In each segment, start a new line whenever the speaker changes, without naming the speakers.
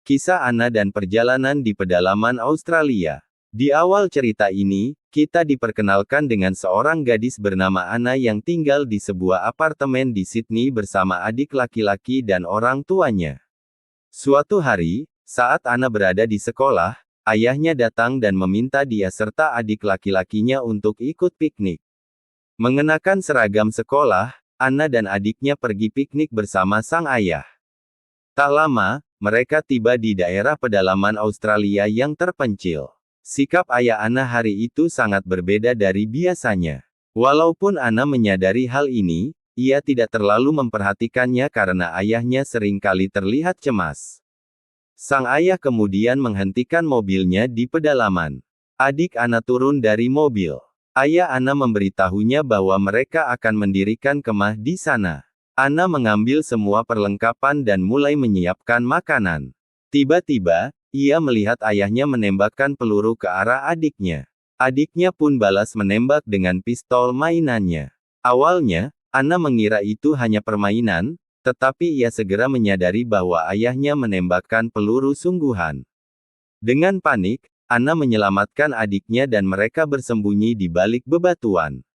Kisah Anna dan perjalanan di pedalaman Australia. Di awal cerita ini, kita diperkenalkan dengan seorang gadis bernama Anna yang tinggal di sebuah apartemen di Sydney bersama adik laki-laki dan orang tuanya. Suatu hari, saat Anna berada di sekolah, ayahnya datang dan meminta dia serta adik laki-lakinya untuk ikut piknik. Mengenakan seragam sekolah, Anna dan adiknya pergi piknik bersama sang ayah. Tak lama, mereka tiba di daerah pedalaman Australia yang terpencil. Sikap ayah Anna hari itu sangat berbeda dari biasanya. Walaupun Anna menyadari hal ini, ia tidak terlalu memperhatikannya karena ayahnya seringkali terlihat cemas. Sang ayah kemudian menghentikan mobilnya di pedalaman. Adik Anna turun dari mobil. Ayah Anna memberitahunya bahwa mereka akan mendirikan kemah di sana. Anna mengambil semua perlengkapan dan mulai menyiapkan makanan. Tiba-tiba, ia melihat ayahnya menembakkan peluru ke arah adiknya. Adiknya pun balas menembak dengan pistol mainannya. Awalnya, Anna mengira itu hanya permainan, tetapi ia segera menyadari bahwa ayahnya menembakkan peluru sungguhan. Dengan panik, Anna menyelamatkan adiknya dan mereka bersembunyi di balik bebatuan.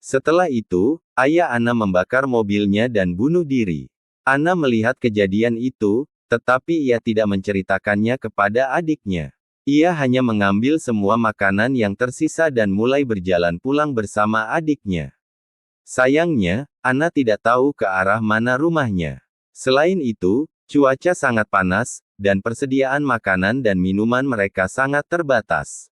Setelah itu, ayah Anna membakar mobilnya dan bunuh diri. Anna melihat kejadian itu, tetapi ia tidak menceritakannya kepada adiknya. Ia hanya mengambil semua makanan yang tersisa dan mulai berjalan pulang bersama adiknya. Sayangnya, Anna tidak tahu ke arah mana rumahnya. Selain itu, cuaca sangat panas, dan persediaan makanan dan minuman mereka sangat terbatas.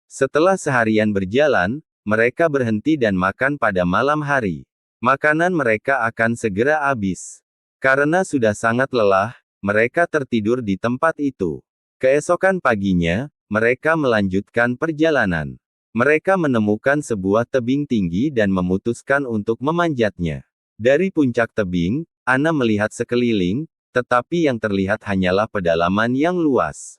Setelah seharian berjalan, mereka berhenti dan makan pada malam hari. Makanan mereka akan segera habis. Karena sudah sangat lelah, mereka tertidur di tempat itu. Keesokan paginya, mereka melanjutkan perjalanan. Mereka menemukan sebuah tebing tinggi dan memutuskan untuk memanjatnya. Dari puncak tebing, Anna melihat sekeliling, tetapi yang terlihat hanyalah pedalaman yang luas.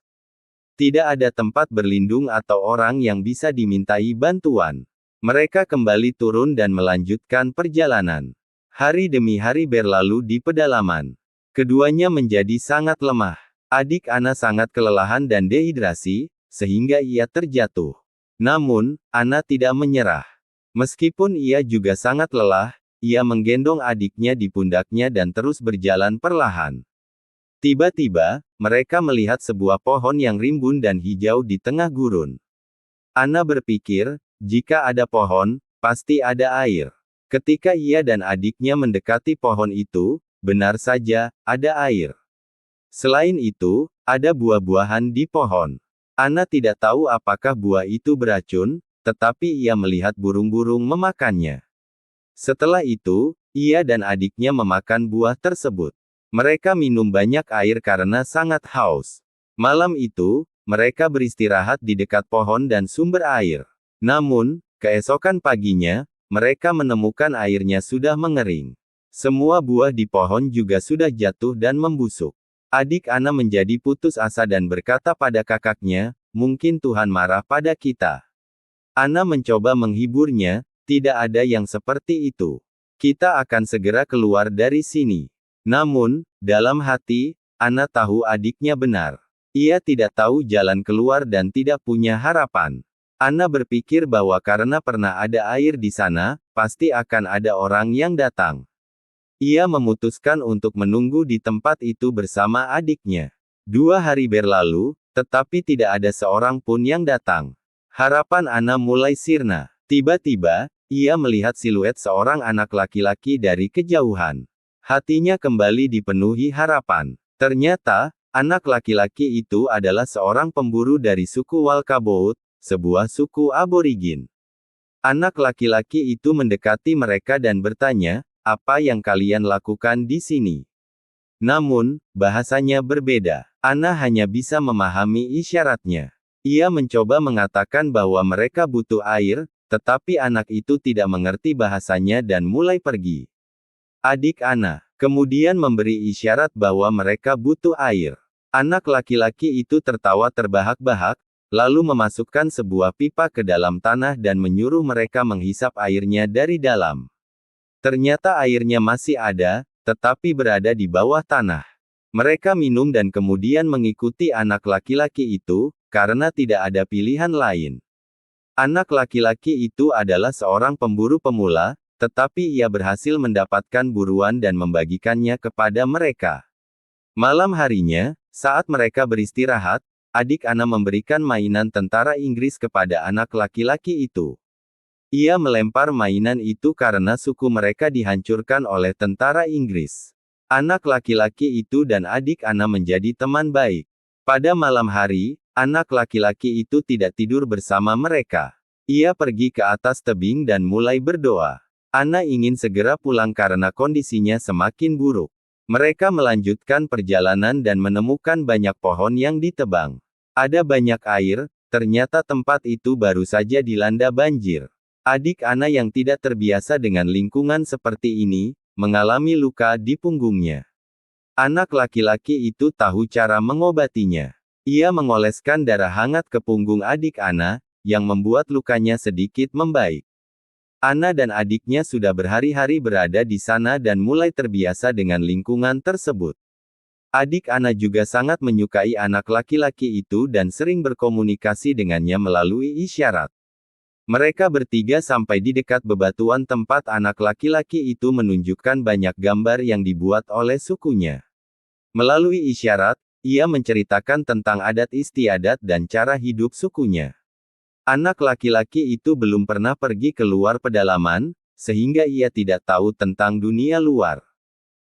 Tidak ada tempat berlindung atau orang yang bisa dimintai bantuan. Mereka kembali turun dan melanjutkan perjalanan. Hari demi hari berlalu di pedalaman. Keduanya menjadi sangat lemah. Adik Anna sangat kelelahan dan dehidrasi, sehingga ia terjatuh. Namun, Anna tidak menyerah. Meskipun ia juga sangat lelah, ia menggendong adiknya di pundaknya dan terus berjalan perlahan. Tiba-tiba, mereka melihat sebuah pohon yang rimbun dan hijau di tengah gurun. Anna berpikir, jika ada pohon, pasti ada air. Ketika ia dan adiknya mendekati pohon itu, benar saja, ada air. Selain itu, ada buah-buahan di pohon. Anna tidak tahu apakah buah itu beracun, tetapi ia melihat burung-burung memakannya. Setelah itu, ia dan adiknya memakan buah tersebut. Mereka minum banyak air karena sangat haus. Malam itu, mereka beristirahat di dekat pohon dan sumber air. Namun, keesokan paginya, mereka menemukan airnya sudah mengering. Semua buah di pohon juga sudah jatuh dan membusuk. Adik Anna menjadi putus asa dan berkata pada kakaknya, "Mungkin Tuhan marah pada kita." Anna mencoba menghiburnya, "Tidak ada yang seperti itu. Kita akan segera keluar dari sini." Namun, dalam hati, Anna tahu adiknya benar. Ia tidak tahu jalan keluar dan tidak punya harapan. Anna berpikir bahwa karena pernah ada air di sana, pasti akan ada orang yang datang. Ia memutuskan untuk menunggu di tempat itu bersama adiknya. 2 hari berlalu, tetapi tidak ada seorang pun yang datang. Harapan Anna mulai sirna. Tiba-tiba, ia melihat siluet seorang anak laki-laki dari kejauhan. Hatinya kembali dipenuhi harapan. Ternyata, anak laki-laki itu adalah seorang pemburu dari suku Walkabout, sebuah suku aborigin. Anak laki-laki itu mendekati mereka dan bertanya, "Apa yang kalian lakukan di sini?" Namun, bahasanya berbeda. Anna hanya bisa memahami isyaratnya. Ia mencoba mengatakan bahwa mereka butuh air, tetapi anak itu tidak mengerti bahasanya dan mulai pergi. Adik Anna kemudian memberi isyarat bahwa mereka butuh air. Anak laki-laki itu tertawa terbahak-bahak, lalu memasukkan sebuah pipa ke dalam tanah dan menyuruh mereka menghisap airnya dari dalam. Ternyata airnya masih ada, tetapi berada di bawah tanah. Mereka minum dan kemudian mengikuti anak laki-laki itu, karena tidak ada pilihan lain. Anak laki-laki itu adalah seorang pemburu pemula, tetapi ia berhasil mendapatkan buruan dan membagikannya kepada mereka. Malam harinya, saat mereka beristirahat, adik Anna memberikan mainan tentara Inggris kepada anak laki-laki itu. Ia melempar mainan itu karena suku mereka dihancurkan oleh tentara Inggris. Anak laki-laki itu dan adik Anna menjadi teman baik. Pada malam hari, anak laki-laki itu tidak tidur bersama mereka. Ia pergi ke atas tebing dan mulai berdoa. Anna ingin segera pulang karena kondisinya semakin buruk. Mereka melanjutkan perjalanan dan menemukan banyak pohon yang ditebang. Ada banyak air, ternyata tempat itu baru saja dilanda banjir. Adik Anna yang tidak terbiasa dengan lingkungan seperti ini, mengalami luka di punggungnya. Anak laki-laki itu tahu cara mengobatinya. Ia mengoleskan darah hangat ke punggung adik Anna, yang membuat lukanya sedikit membaik. Anna dan adiknya sudah berhari-hari berada di sana dan mulai terbiasa dengan lingkungan tersebut. Adik Anna juga sangat menyukai anak laki-laki itu dan sering berkomunikasi dengannya melalui isyarat. Mereka bertiga sampai di dekat bebatuan tempat anak laki-laki itu menunjukkan banyak gambar yang dibuat oleh sukunya. Melalui isyarat, ia menceritakan tentang adat istiadat dan cara hidup sukunya. Anak laki-laki itu belum pernah pergi keluar pedalaman, sehingga ia tidak tahu tentang dunia luar.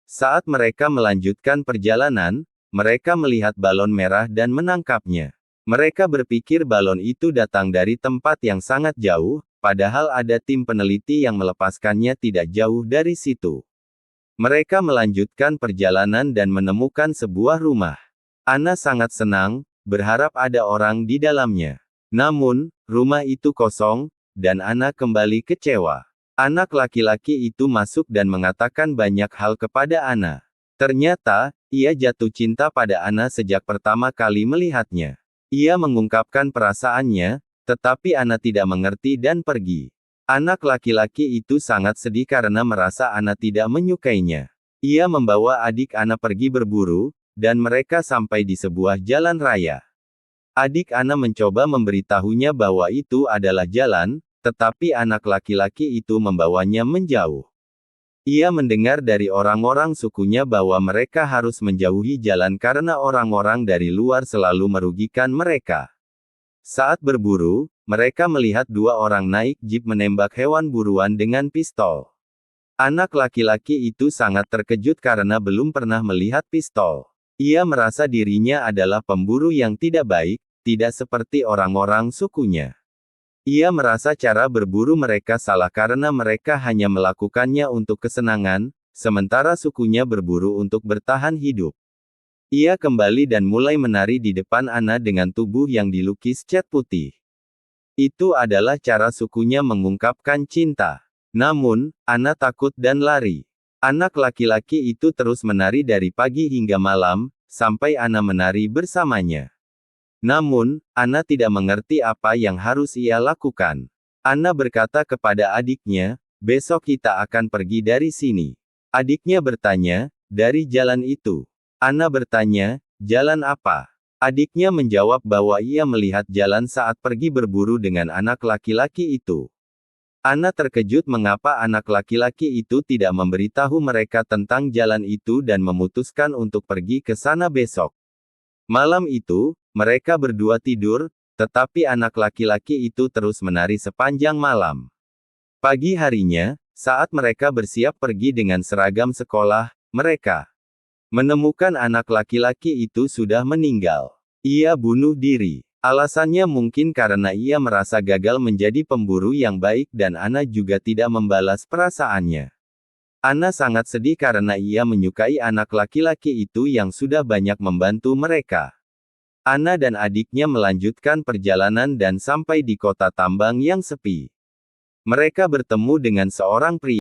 Saat mereka melanjutkan perjalanan, mereka melihat balon merah dan menangkapnya. Mereka berpikir balon itu datang dari tempat yang sangat jauh, padahal ada tim peneliti yang melepaskannya tidak jauh dari situ. Mereka melanjutkan perjalanan dan menemukan sebuah rumah. Anna sangat senang, berharap ada orang di dalamnya. Namun, rumah itu kosong, dan Anna kembali kecewa. Anak laki-laki itu masuk dan mengatakan banyak hal kepada Anna. Ternyata, ia jatuh cinta pada Anna sejak pertama kali melihatnya. Ia mengungkapkan perasaannya, tetapi Anna tidak mengerti dan pergi. Anak laki-laki itu sangat sedih karena merasa Anna tidak menyukainya. Ia membawa adik Anna pergi berburu, dan mereka sampai di sebuah jalan raya. Adik Anna mencoba memberitahunya bahwa itu adalah jalan, tetapi anak laki-laki itu membawanya menjauh. Ia mendengar dari orang-orang sukunya bahwa mereka harus menjauhi jalan karena orang-orang dari luar selalu merugikan mereka. Saat berburu, mereka melihat dua orang naik jeep menembak hewan buruan dengan pistol. Anak laki-laki itu sangat terkejut karena belum pernah melihat pistol. Ia merasa dirinya adalah pemburu yang tidak baik, tidak seperti orang-orang sukunya. Ia merasa cara berburu mereka salah karena mereka hanya melakukannya untuk kesenangan, sementara sukunya berburu untuk bertahan hidup. Ia kembali dan mulai menari di depan Anna dengan tubuh yang dilukis cat putih. Itu adalah cara sukunya mengungkapkan cinta. Namun, Anna takut dan lari. Anak laki-laki itu terus menari dari pagi hingga malam, sampai Anna menari bersamanya. Namun, Anna tidak mengerti apa yang harus ia lakukan. Anna berkata kepada adiknya, "Besok kita akan pergi dari sini." Adiknya bertanya, "Dari jalan itu?" Anna bertanya, "Jalan apa?" Adiknya menjawab bahwa ia melihat jalan saat pergi berburu dengan anak laki-laki itu. Anna terkejut mengapa anak laki-laki itu tidak memberitahu mereka tentang jalan itu dan memutuskan untuk pergi ke sana besok. Malam itu, mereka berdua tidur, tetapi anak laki-laki itu terus menari sepanjang malam. Pagi harinya, saat mereka bersiap pergi dengan seragam sekolah, mereka menemukan anak laki-laki itu sudah meninggal. Ia bunuh diri. Alasannya mungkin karena ia merasa gagal menjadi pemburu yang baik dan Anna juga tidak membalas perasaannya. Anna sangat sedih karena ia menyukai anak laki-laki itu yang sudah banyak membantu mereka. Anna dan adiknya melanjutkan perjalanan dan sampai di kota tambang yang sepi. Mereka bertemu dengan seorang pria.